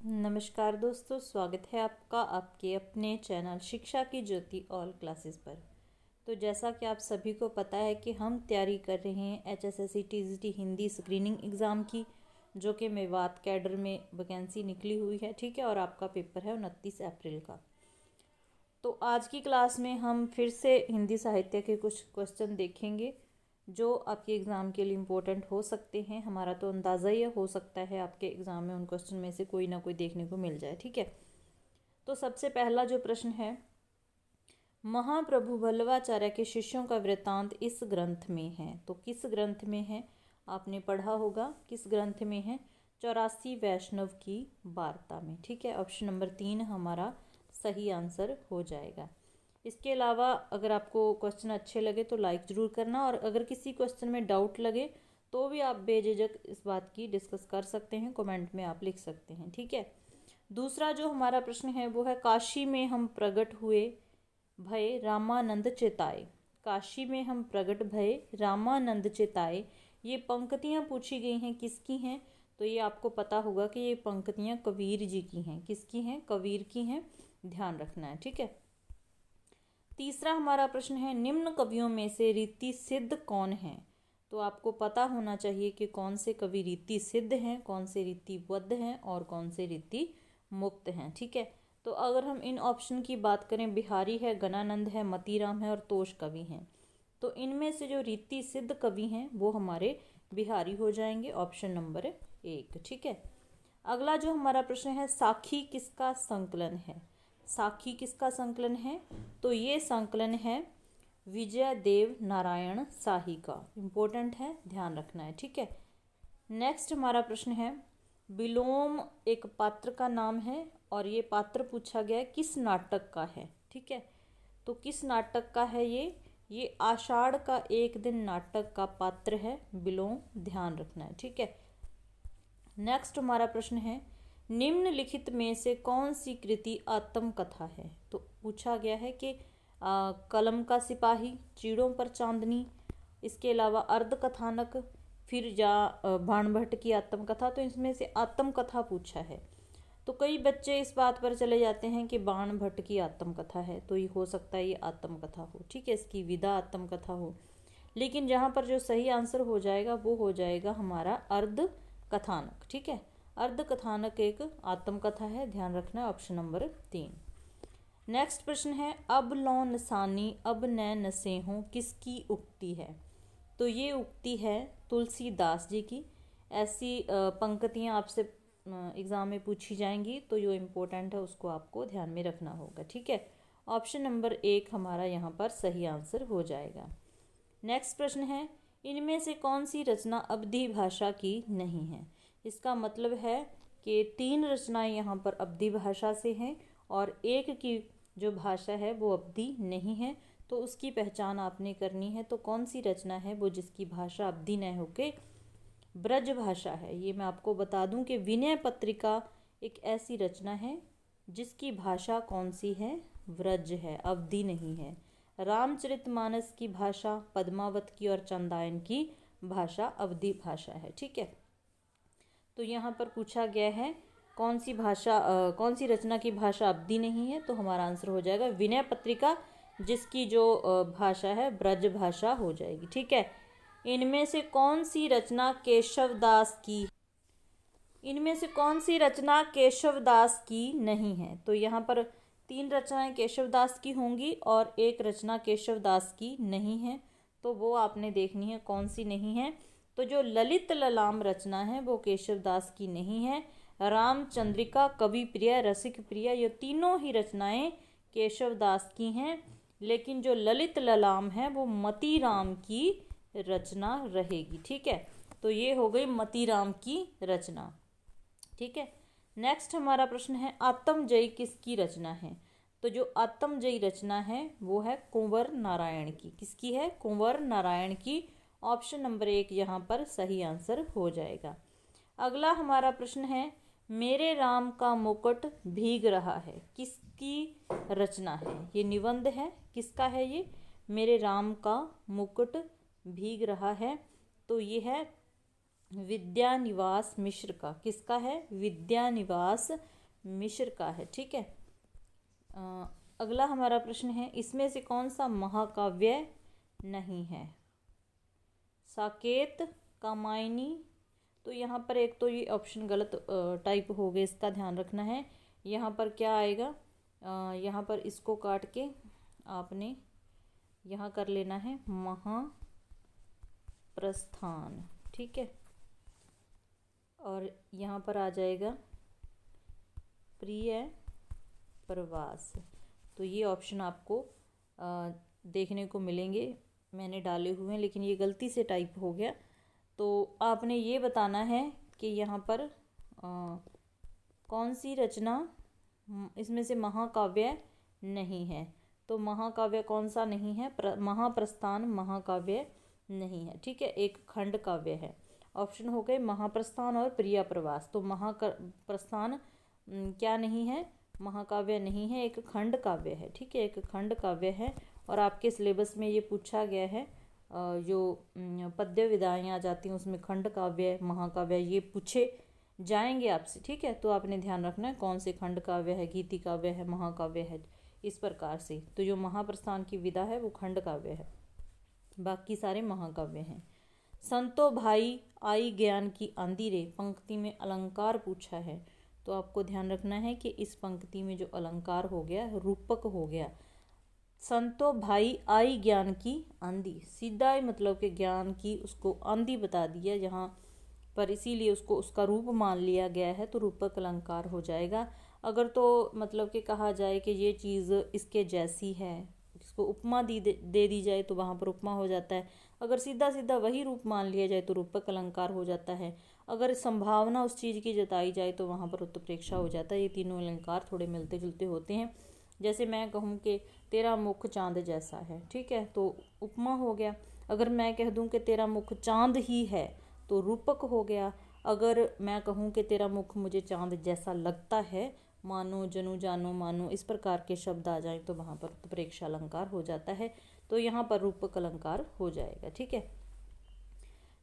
नमस्कार दोस्तों, स्वागत है आपका आपके अपने चैनल शिक्षा की ज्योति ऑल क्लासेस पर। तो जैसा कि आप सभी को पता है कि हम तैयारी कर रहे हैं HSSC TGT Hindi screening exam की, जो कि मेवात कैडर में वैकेंसी निकली हुई है। ठीक है, और आपका पेपर है 29 अप्रैल का। तो आज की क्लास में हम फिर से हिंदी साहित्य के कुछ क्वेश्चन देखेंगे जो आपके एग्ज़ाम के लिए इम्पोर्टेंट हो सकते हैं। हमारा तो अंदाज़ा ही हो सकता है आपके एग्ज़ाम में उन क्वेश्चन में से कोई ना कोई देखने को मिल जाए। ठीक है, तो सबसे पहला जो प्रश्न है, महाप्रभु वल्लभाचार्य के शिष्यों का वृत्तांत इस ग्रंथ में है। तो किस ग्रंथ में है, आपने पढ़ा होगा किस ग्रंथ में है, 84 वैष्णव की वार्ता में। ठीक है, ऑप्शन नंबर 3 हमारा सही आंसर हो जाएगा। इसके अलावा अगर आपको क्वेश्चन अच्छे लगे तो लाइक ज़रूर करना, और अगर किसी क्वेश्चन में डाउट लगे तो भी आप बेझिझक इस बात की डिस्कस कर सकते हैं, कमेंट में आप लिख सकते हैं। ठीक है, दूसरा जो हमारा प्रश्न है वो है, काशी में हम प्रकट हुए भय रामानंद चिताए। काशी में हम प्रकट भय रामानंद चिताए, ये पंक्तियाँ पूछी गई हैं, किसकी हैं? तो ये आपको पता होगा कि ये पंक्तियाँ कबीर जी की हैं। किसकी हैं? कबीर की हैं, ध्यान रखना है। ठीक है, तीसरा हमारा प्रश्न है, निम्न कवियों में से रीति सिद्ध कौन है? तो आपको पता होना चाहिए कि कौन से कवि रीति सिद्ध हैं, कौन से रीतिबद्ध हैं और कौन से रीति मुक्त हैं। ठीक है, तो अगर हम इन ऑप्शन की बात करें, बिहारी है, गणानंद है, मतीराम है और तोष कवि हैं। तो इनमें से जो रीति सिद्ध कवि हैं वो हमारे बिहारी हो जाएंगे, ऑप्शन नंबर 1। ठीक है, अगला जो हमारा प्रश्न है, साखी किसका संकलन है? साखी किसका संकलन है? तो ये संकलन है विजय देव नारायण शाही का। इम्पोर्टेंट है, ध्यान रखना है। ठीक है, नेक्स्ट हमारा प्रश्न है, विलोम एक पात्र का नाम है और ये पात्र पूछा गया है किस नाटक का है। ठीक है, तो किस नाटक का है ये आषाढ़ का एक दिन नाटक का पात्र है विलोम, ध्यान रखना है। ठीक है, नेक्स्ट हमारा प्रश्न है, निम्नलिखित में से कौन सी कृति आत्मकथा है? तो पूछा गया है कि कलम का सिपाही, चीड़ों पर चांदनी, इसके अलावा अर्धकथानक, फिर बाणभट्ट की आत्मकथा। तो इसमें से आत्मकथा पूछा है। तो कई बच्चे इस बात पर चले जाते हैं कि बाणभट्ट की आत्मकथा है, तो ये हो सकता है ये आत्मकथा हो। ठीक है, इसकी विदा आत्मकथा हो, लेकिन जहाँ पर जो सही आंसर हो जाएगा वो हो जाएगा हमारा अर्ध कथानक। ठीक है, अर्ध कथानक एक आत्मकथा है, ध्यान रखना है, ऑप्शन नंबर 3। नेक्स्ट प्रश्न है, अब लौ नसानी अब न नसेहूं किसकी उक्ति है? तो ये उक्ति है तुलसीदास जी की। ऐसी पंक्तियाँ आपसे एग्ज़ाम में पूछी जाएंगी, तो जो इम्पोर्टेंट है उसको आपको ध्यान में रखना होगा। ठीक है, ऑप्शन नंबर 1 हमारा यहाँ पर सही आंसर हो जाएगा। नेक्स्ट प्रश्न है, इनमें से कौन सी रचना अवधी भाषा की नहीं है? इसका मतलब है कि 3 रचनाएं यहाँ पर अवधी भाषा से हैं और एक की जो भाषा है वो अवधी नहीं है। तो उसकी पहचान आपने करनी है। तो कौन सी रचना है वो जिसकी भाषा अवधी न होके ब्रज भाषा है? ये मैं आपको बता दूं कि विनय पत्रिका एक ऐसी रचना है जिसकी भाषा कौन सी है? व्रज है, अवधी नहीं है। रामचरितमानस की भाषा पद्मावत की और चंदायन की भाषा अवधी भाषा है। ठीक है, तो यहाँ पर पूछा गया है कौन सी भाषा कौन सी रचना की भाषा अवधी नहीं है, तो हमारा आंसर हो जाएगा विनय पत्रिका, जिसकी जो भाषा है ब्रज भाषा हो जाएगी। ठीक है, इनमें से कौन सी रचना केशवदास की इनमें से कौन सी रचना केशवदास की नहीं है? तो यहाँ पर 3 रचनाएं केशवदास की होंगी और एक रचना केशवदास की नहीं है। तो वो आपने देखनी है कौन सी नहीं है। तो जो ललित ललाम रचना है वो केशवदास की नहीं है। रामचंद्रिका, कवि प्रिय, रसिक प्रिय, ये तीनों ही रचनाएं केशवदास की हैं, लेकिन जो ललित ललाम है वो मतीराम की रचना रहेगी। ठीक है, तो ये हो गई मतीराम की रचना। ठीक है, नेक्स्ट हमारा प्रश्न है, आत्मजयी किसकी रचना है? तो जो आत्मजयी रचना है वो है कुंवर नारायण की। किसकी है? कुंवर नारायण की। ऑप्शन नंबर 1 यहाँ पर सही आंसर हो जाएगा। अगला हमारा प्रश्न है, मेरे राम का मुकुट भीग रहा है किसकी रचना है? ये निबंध है, किसका है ये? मेरे राम का मुकुट भीग रहा है, तो ये है विद्यानिवास मिश्र का, किसका है? विद्यानिवास मिश्र का है। ठीक है। अगला हमारा प्रश्न है, इसमें से कौन सा महाकाव्य नहीं है? साकेत, कामायनी। तो यहाँ पर एक तो ये ऑप्शन गलत टाइप हो गए, इसका ध्यान रखना है। यहाँ पर क्या आएगा, यहाँ पर इसको काट के आपने यहाँ कर लेना है महाप्रस्थान। ठीक है। और यहाँ पर आ जाएगा प्रिय प्रवास। तो ये ऑप्शन आपको देखने को मिलेंगे, मैंने डाले हुए हैं लेकिन ये गलती से टाइप हो गया। तो आपने ये बताना है कि यहाँ पर कौन सी रचना इसमें से महाकाव्य नहीं है। तो महाकाव्य कौन सा नहीं है? महाप्रस्थान महाकाव्य नहीं है। ठीक है, एक खंड काव्य है। ऑप्शन हो गए महाप्रस्थान और प्रिय प्रवास। तो महाप्रस्थान क्या नहीं है? महाकाव्य नहीं है, एक खंड काव्य है। ठीक है, एक खंड काव्य है। और आपके सिलेबस में ये पूछा गया है, जो पद्य विधाएँ आ जाती हैं उसमें खंड काव्य महाकाव्य ये पूछे जाएंगे आपसे। ठीक है, तो आपने ध्यान रखना है कौन से खंड काव्य है, गीति काव्य है, महाकाव्य है, इस प्रकार से। तो जो महाप्रस्थान की विधा है वो खंड काव्य है, बाकी सारे महाकाव्य हैं। संतो भाई आई ज्ञान की आंधी रे, पंक्ति में अलंकार पूछा है। तो आपको ध्यान रखना है कि इस पंक्ति में जो अलंकार हो गया रूपक हो गया। संतो भाई आई ज्ञान की आंधी, सीधा ही मतलब कि ज्ञान की उसको आंधी बता दिया यहाँ पर, इसीलिए उसको उसका रूप मान लिया गया है, तो रूपक अलंकार हो जाएगा। अगर तो मतलब कि कहा जाए कि ये चीज़ इसके जैसी है, इसको उपमा दे दी जाए तो वहाँ पर उपमा हो जाता है। अगर सीधा सीधा वही रूप मान लिया जाए तो रूपक अलंकार हो जाता है। अगर संभावना उस चीज़ की जताई जाए तो वहाँ पर उत्प्रेक्षा हो जाता है। ये तीनों अलंकार थोड़े मिलते जुलते होते हैं। जैसे मैं कहूँ कि तेरा मुख चांद जैसा है, ठीक है, तो उपमा हो गया। अगर मैं कह दूँ कि तेरा मुख चांद ही है तो रूपक हो गया। अगर मैं कहूँ कि तेरा मुख मुझे चांद जैसा लगता है, मानो जनु जानो मानो, इस प्रकार के शब्द आ जाएं तो वहाँ पर उत्प्रेक्षा अलंकार हो जाता है। तो यहाँ पर रूपक अलंकार हो जाएगा। ठीक है।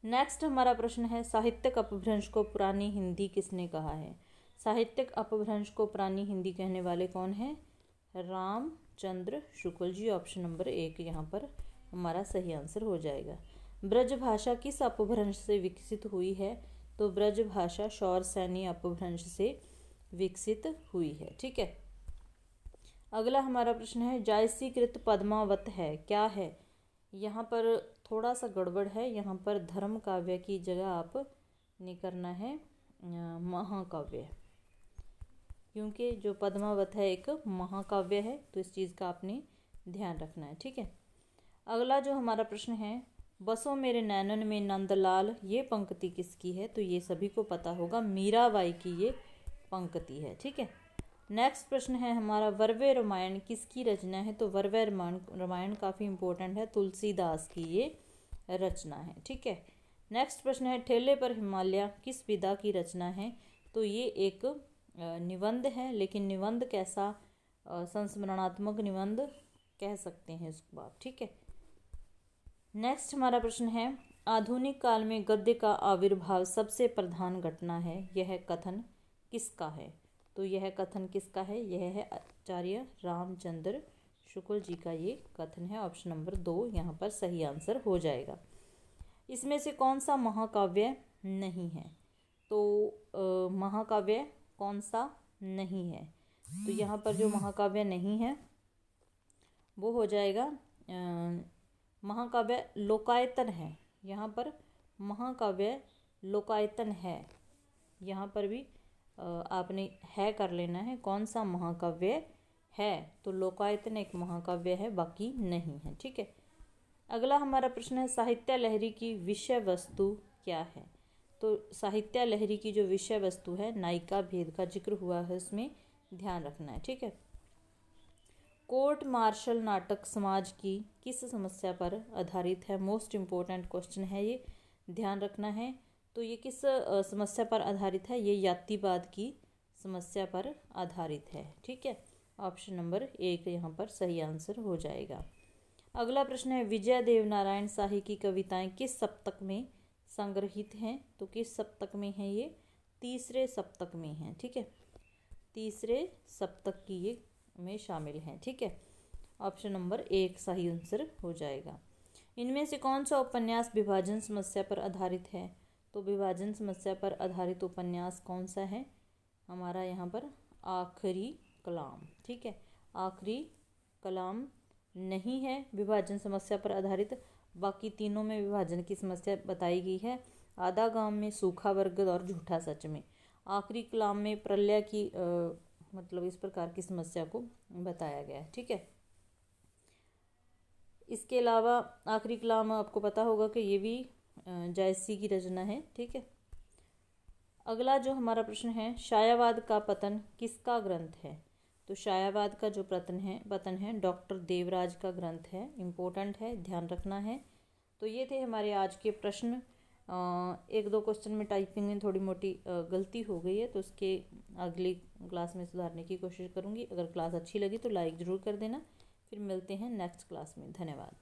नेक्स्ट हमारा प्रश्न है, साहित्यिक अपभ्रंश को पुरानी हिंदी किसने कहा है? साहित्यिक अपभ्रंश को पुरानी हिंदी कहने वाले कौन है? रामचंद्र शुक्ल जी। ऑप्शन नंबर 1 यहाँ पर हमारा सही आंसर हो जाएगा। ब्रज भाषा किस अपभ्रंश से विकसित हुई है? तो ब्रज भाषा शौर सैनी अपभ्रंश से विकसित हुई है। ठीक है। अगला हमारा प्रश्न है, जायसीकृत पद्मावत है, क्या है? यहाँ पर थोड़ा सा गड़बड़ है, यहाँ पर धर्म काव्य की जगह आप ने करना है महाकाव्य, क्योंकि जो पद्मावत है एक महाकाव्य है, तो इस चीज़ का आपने ध्यान रखना है। ठीक है। अगला जो हमारा प्रश्न है, बसो मेरे नैनन में नंदलाल, ये पंक्ति किसकी है? तो ये सभी को पता होगा, मीराबाई की ये पंक्ति है। ठीक है। नेक्स्ट प्रश्न है हमारा, वर्वे रामायण किसकी रचना है? तो वर्वे रामायण काफ़ी इंपॉर्टेंट है, तुलसीदास की ये रचना है। ठीक है। नेक्स्ट प्रश्न है, ठेले पर हिमालय किस विधा की रचना है? तो ये एक निबंध है, लेकिन निबंध कैसा, संस्मरणात्मक निबंध कह सकते हैं इसको आप। ठीक है। नेक्स्ट हमारा प्रश्न है, आधुनिक काल में गद्य का आविर्भाव सबसे प्रधान घटना है, यह कथन किसका है? तो यह कथन किसका है? यह है आचार्य रामचंद्र शुक्ल जी का ये कथन है। ऑप्शन नंबर 2 यहाँ पर सही आंसर हो जाएगा। इसमें से कौन सा महाकाव्य नहीं है? तो महाकाव्य कौन सा नहीं है? तो यहाँ पर जो महाकाव्य नहीं है वो हो जाएगा महाकाव्य लोकायतन है। यहाँ पर महाकाव्य लोकायतन है, यहाँ पर भी आपने है कर लेना है, कौन सा महाकाव्य है? तो लोकायतन एक महाकाव्य है, बाकी नहीं है। ठीक है। अगला हमारा प्रश्न है, साहित्य लहरी की विषय वस्तु क्या है? तो साहित्य लहरी की जो विषय वस्तु है, नायिका भेद का जिक्र हुआ है, उसमें ध्यान रखना है। ठीक है। कोर्ट मार्शल नाटक समाज की किस समस्या पर आधारित है? मोस्ट इम्पोर्टेंट क्वेश्चन है ये, ध्यान रखना है। तो ये किस समस्या पर आधारित है? ये जातिवाद की समस्या पर आधारित है। ठीक है। ऑप्शन नंबर 1 यहाँ पर सही आंसर हो जाएगा। अगला प्रश्न है, विजय देव नारायण शाही की कविताएं किस सप्तक में संग्रहित हैं। तो किस सप्तक में है ये? तीसरे सप्तक में है। ठीक है, तीसरे सप्तक की ये में शामिल हैं। ठीक है, ऑप्शन नंबर 1 सही आंसर हो जाएगा। इनमें से कौन सा उपन्यास विभाजन समस्या पर आधारित है? तो विभाजन समस्या पर आधारित उपन्यास कौन सा है हमारा यहाँ पर? आखिरी कलाम। ठीक है, आखिरी कलाम नहीं है विभाजन समस्या पर आधारित। बाकी तीनों में विभाजन की समस्या बताई गई है। आधा गांव में, सूखा बरगद और झूठा सच में। आखिरी कलाम में प्रलय की मतलब इस प्रकार की समस्या को बताया गया है। ठीक है, इसके अलावा आखिरी कलाम आपको पता होगा कि ये भी जायसी की रचना है। ठीक है, अगला जो हमारा प्रश्न है, छायावाद का पतन किसका ग्रंथ है? तो छायावाद का जो पतन है डॉक्टर देवराज का ग्रंथ है। इम्पोर्टेंट है, ध्यान रखना है। तो ये थे हमारे आज के प्रश्न। एक दो क्वेश्चन में टाइपिंग में थोड़ी मोटी गलती हो गई है, तो उसके अगली क्लास में सुधारने की कोशिश करूँगी। अगर क्लास अच्छी लगी तो लाइक ज़रूर कर देना। फिर मिलते हैं नेक्स्ट क्लास में। धन्यवाद।